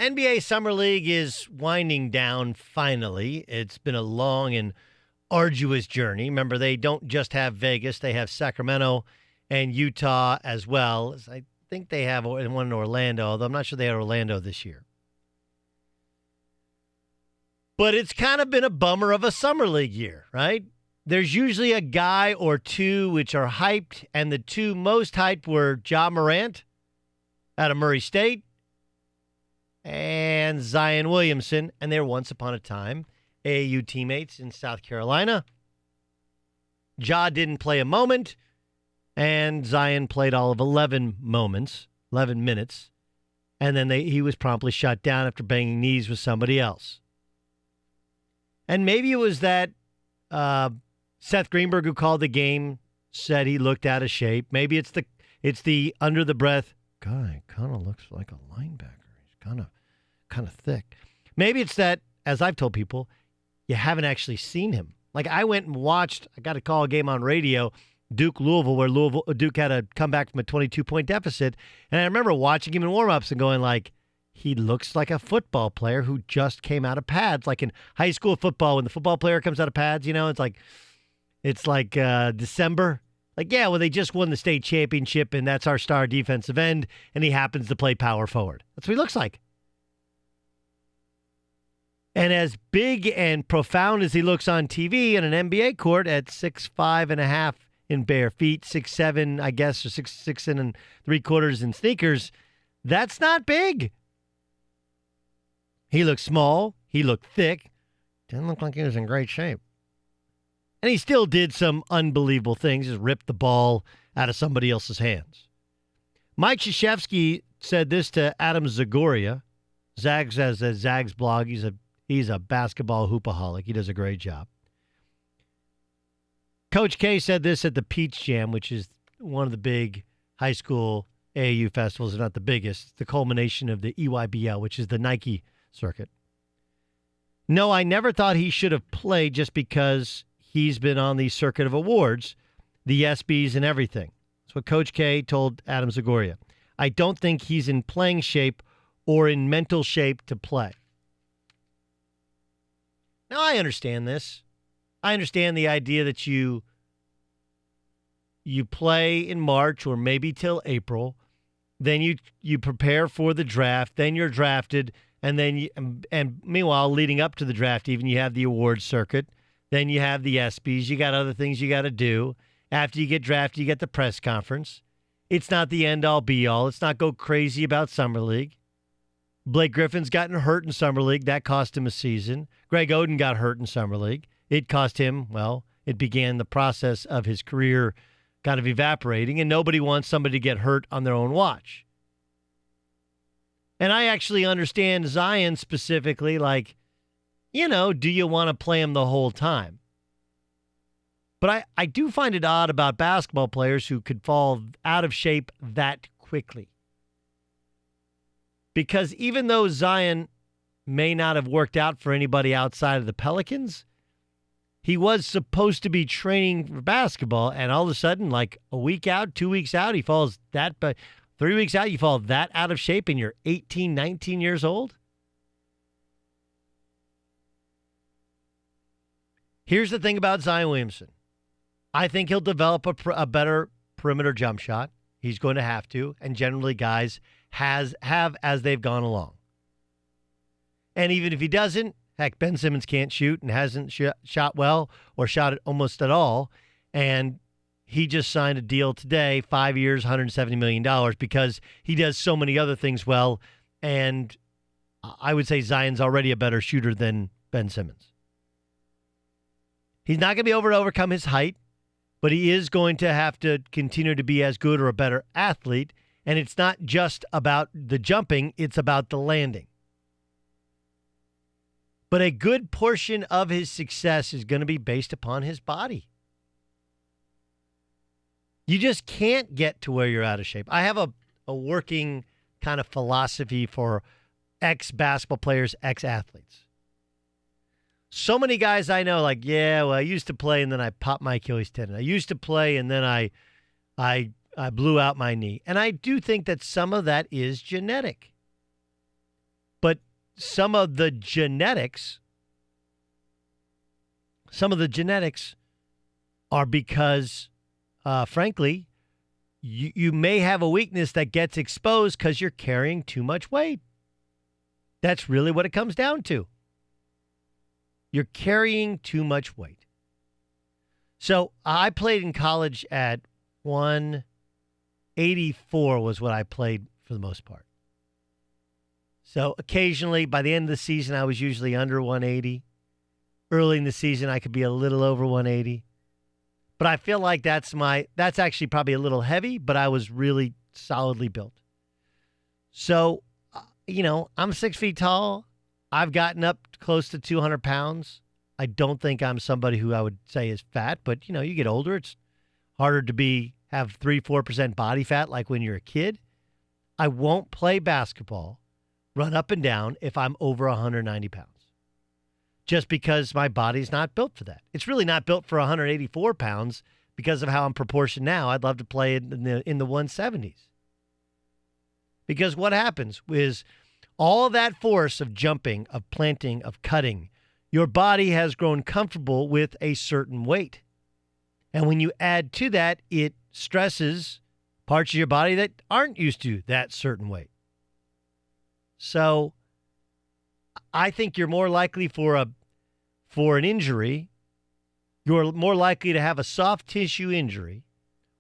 NBA Summer League is winding down finally. It's been a long and arduous journey. Remember, they don't just have Vegas, they have Sacramento and Utah as well. I think they have one in Orlando, although I'm not sure they had Orlando this year. But it's kind of been a bummer of a Summer League year, right? There's usually a guy or two which are hyped, and the two most hyped were Ja Morant out of Murray State and Zion Williamson, and they were once upon a time AAU teammates in South Carolina. Ja didn't play a moment, and Zion played all of 11 minutes, and then he was promptly shut down after banging knees with somebody else. And maybe it was that Seth Greenberg, who called the game, said he looked out of shape. Maybe it's the under the breath guy. Kind of looks like a linebacker. He's kind of thick. Maybe it's that, as I've told people, you haven't actually seen him. Like I went and watched. I got to call a game on radio, Duke-Louisville, where Duke had to come back from a 22-point deficit, and I remember watching him in warm-ups and going like, he looks like a football player who just came out of pads. Like in high school football, when the football player comes out of pads, it's like December. Like, yeah, well, they just won the state championship, and that's our star defensive end, and he happens to play power forward. That's what he looks like. And as big and profound as he looks on TV in an NBA court at 6'5.5" in bare feet, 6'7", I guess, or 6'6 3/4" in sneakers, that's not big. He looked small. He looked thick. Didn't look like he was in great shape. And he still did some unbelievable things, just ripped the ball out of somebody else's hands. Mike Krzyzewski said this to Adam Zagoria. Zags has a Zags blog. He's a basketball hoopaholic. He does a great job. Coach K said this at the Peach Jam, which is one of the big high school AAU festivals, if not the biggest. It's the culmination of the EYBL, which is the Nike circuit. No, I never thought he should have played just because he's been on the circuit of awards, the ESPYs and everything. That's what Coach K told Adam Zagoria. I don't think he's in playing shape or in mental shape to play. Now, I understand this. I understand the idea that you play in March or maybe till April, then you prepare for the draft, then you're drafted, and then and meanwhile, leading up to the draft, even you have the awards circuit, then you have the ESPYs, you got other things you got to do. After you get drafted, you get the press conference. It's not the end-all, be-all. Let's not go crazy about Summer League. Blake Griffin's gotten hurt in Summer League. That cost him a season. Greg Oden got hurt in Summer League. It cost him, well, it began the process of his career kind of evaporating, and nobody wants somebody to get hurt on their own watch. And I actually understand Zion specifically, like, do you want to play him the whole time? But I do find it odd about basketball players who could fall out of shape that quickly. Because even though Zion may not have worked out for anybody outside of the Pelicans, he was supposed to be training for basketball, and all of a sudden, like a week out, 2 weeks out, he falls that, but 3 weeks out, you fall that out of shape and you're 18, 19 years old? Here's the thing about Zion Williamson. I think he'll develop a better perimeter jump shot. He's going to have to, and generally guys have as they've gone along. And even if he doesn't, heck, Ben Simmons can't shoot and hasn't shot well or shot it almost at all. And he just signed a deal today, 5 years, $170 million, because he does so many other things well. And I would say Zion's already a better shooter than Ben Simmons. He's not going to be able to overcome his height, but he is going to have to continue to be as good or a better athlete. And it's not just about the jumping, it's about the landing. But a good portion of his success is going to be based upon his body. You just can't get to where you're out of shape. I have a working kind of philosophy for ex-basketball players, ex-athletes. So many guys I know, like, yeah, well, I used to play and then I popped my Achilles tendon. I used to play and then I blew out my knee. And I do think that some of that is genetic. But some of the genetics are because, frankly, you may have a weakness that gets exposed because you're carrying too much weight. That's really what it comes down to. You're carrying too much weight. So I played in college at 184 was what I played for the most part. So occasionally, by the end of the season, I was usually under 180. Early in the season, I could be a little over 180. But I feel like that's actually probably a little heavy, but I was really solidly built. So, I'm 6 feet tall. I've gotten up close to 200 pounds. I don't think I'm somebody who I would say is fat, but, you get older. It's harder to have 3-4% body fat like when you're a kid. I won't play basketball, run up and down if I'm over 190 pounds. Just because my body's not built for that. It's really not built for 184 pounds because of how I'm proportioned now. I'd love to play in the 170s. Because what happens is all that force of jumping, of planting, of cutting, your body has grown comfortable with a certain weight. And when you add to that, it stresses parts of your body that aren't used to that certain weight. So I think you're more likely for an injury. You're more likely to have a soft tissue injury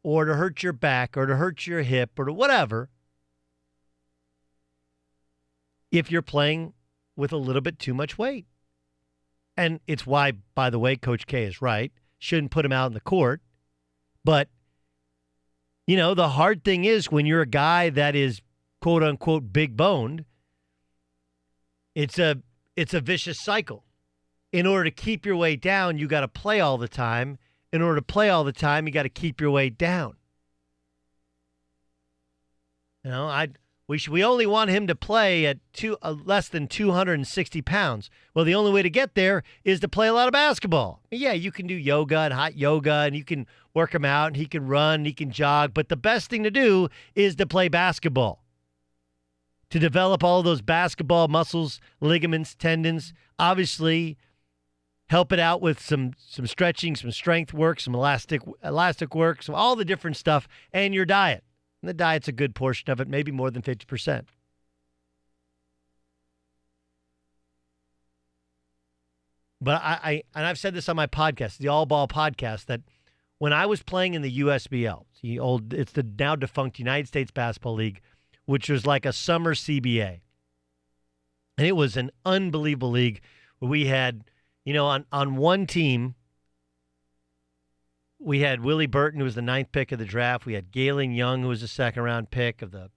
or to hurt your back or to hurt your hip or to whatever if you're playing with a little bit too much weight. And it's why, by the way, Coach K is right. Shouldn't put him out in the court. But, the hard thing is when you're a guy that is, quote unquote, big boned, it's a vicious cycle. In order to keep your weight down, you got to play all the time. In order to play all the time, you got to keep your weight down. We only want him to play at less than 260 pounds. Well, the only way to get there is to play a lot of basketball. Yeah, you can do yoga and hot yoga, and you can work him out, and he can run, and he can jog. But the best thing to do is to play basketball. To develop all those basketball muscles, ligaments, tendons. Obviously, help it out with some stretching, some strength work, some elastic work, some all the different stuff, and your diet. And the diet's a good portion of it, maybe more than 50%. But I've said this on my podcast, the All Ball podcast, that when I was playing in the USBL, it's the now defunct United States Basketball League, which was like a summer CBA. And it was an unbelievable league where we had, on one team, we had Willie Burton, who was the 9th pick of the draft. We had Galen Young, who was the 2nd-round pick of the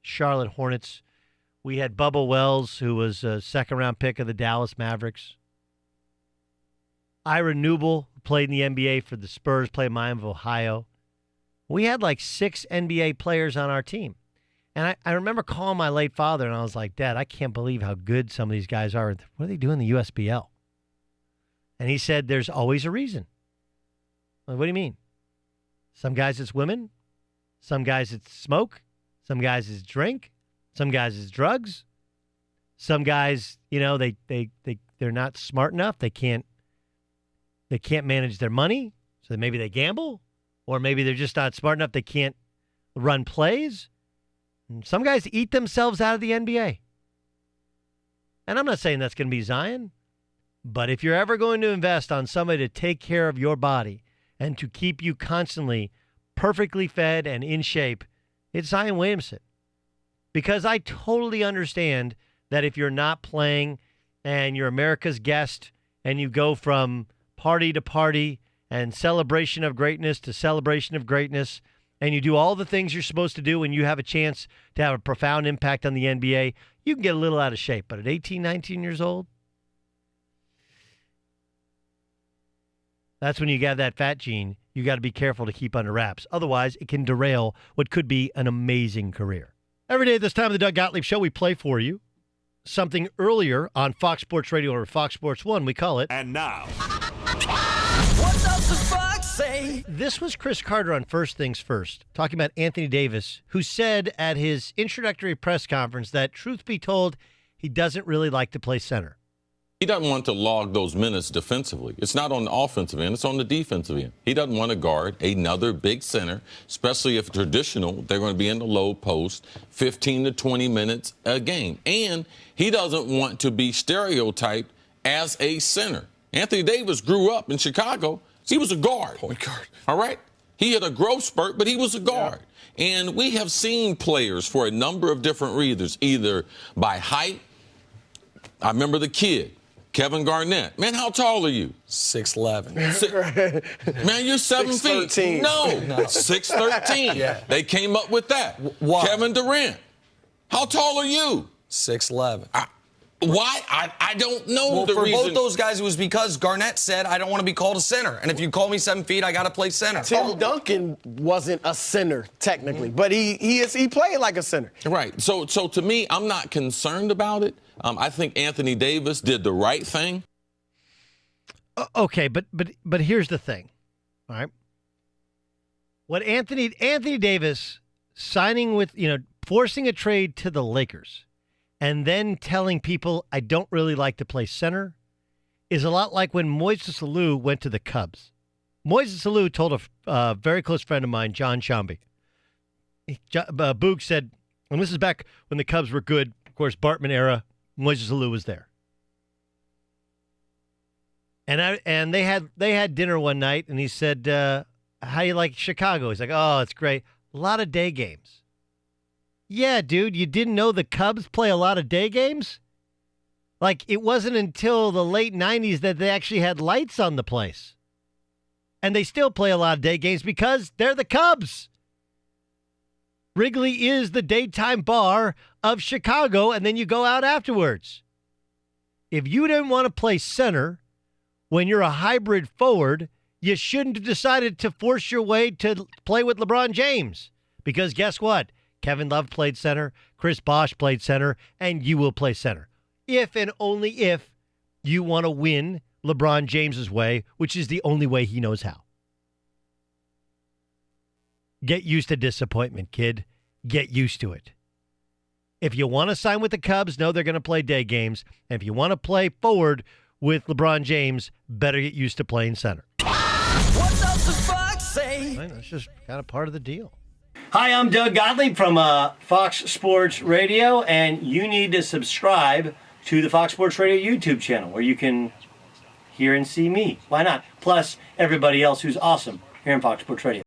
Charlotte Hornets. We had Bubba Wells, who was a 2nd-round pick of the Dallas Mavericks. Ira Newble, who played in the NBA for the Spurs, played in Miami of Ohio. We had like 6 NBA players on our team. And I remember calling my late father, and I was like, Dad, I can't believe how good some of these guys are. What do they do in the USBL? And he said, there's always a reason. Like, what do you mean? Some guys it's women. Some guys it's smoke. Some guys it's drink. Some guys it's drugs. Some guys, they're not smart enough. They can't manage their money. So maybe they gamble. Or maybe they're just not smart enough. They can't run plays. Some guys eat themselves out of the NBA. And I'm not saying that's going to be Zion, but if you're ever going to invest on somebody to take care of your body and to keep you constantly perfectly fed and in shape, it's Zion Williamson. Because I totally understand that if you're not playing and you're America's guest and you go from party to party and celebration of greatness to celebration of greatness, and you do all the things you're supposed to do when you have a chance to have a profound impact on the NBA, you can get a little out of shape. But at 18, 19 years old, that's when you got that fat gene. You got to be careful to keep under wraps. Otherwise, it can derail what could be an amazing career. Every day at this time of the Doug Gottlieb Show, we play for you something earlier on Fox Sports Radio or Fox Sports 1. We call it. And now. What does the fox say? This was Cris Carter on First Things First, talking about Anthony Davis, who said at his introductory press conference that, truth be told, he doesn't really like to play center. He doesn't want to log those minutes defensively. It's not on the offensive end. It's on the defensive end. He doesn't want to guard another big center, especially if traditional, they're going to be in the low post, 15 to 20 minutes a game. And he doesn't want to be stereotyped as a center. Anthony Davis grew up in Chicago. He was a guard. Point guard. All right? He had a growth spurt, but he was a guard. Yeah. And we have seen players for a number of different reasons, either by height. I remember the kid, Kevin Garnett. Man, how tall are you? 6'11". Man, you're 7 feet. 6'13". No, 6'13". Yeah. They came up with that. Why? Kevin Durant. How tall are you? 6'11". Why? I don't know the for reason. both those guys, it was because Garnett said, I don't want to be called a center. And if you call me 7 feet, I got to play center. Tim Duncan wasn't a center, technically, but he played like a center. Right. So to me, I'm not concerned about it. I think Anthony Davis did the right thing. Okay, but here's the thing, all right? What Anthony Davis signing with, forcing a trade to the Lakers and then telling people I don't really like to play center is a lot like when Moises Alou went to the Cubs. Moises Alou told a very close friend of mine, John Shambi. Boog said, and this is back when the Cubs were good, of course, Bartman era, Moises Alou was there. And they had dinner one night, and he said, how do you like Chicago? He's like, oh, it's great. A lot of day games. Yeah, dude, you didn't know the Cubs play a lot of day games? Like, it wasn't until the late 90s that they actually had lights on the place. And they still play a lot of day games because they're the Cubs. Wrigley is the daytime bar of Chicago, and then you go out afterwards. If you didn't want to play center when you're a hybrid forward, you shouldn't have decided to force your way to play with LeBron James. Because guess what? Kevin Love played center, Chris Bosh played center, and you will play center. If and only if you want to win LeBron James's way, which is the only way he knows how. Get used to disappointment, kid. Get used to it. If you want to sign with the Cubs, know they're going to play day games. And if you want to play forward with LeBron James, better get used to playing center. What does the fox say? Right, that's just kind of part of the deal. Hi, I'm Doug Gottlieb from Fox Sports Radio, and you need to subscribe to the Fox Sports Radio YouTube channel where you can hear and see me. Why not? Plus, everybody else who's awesome here on Fox Sports Radio.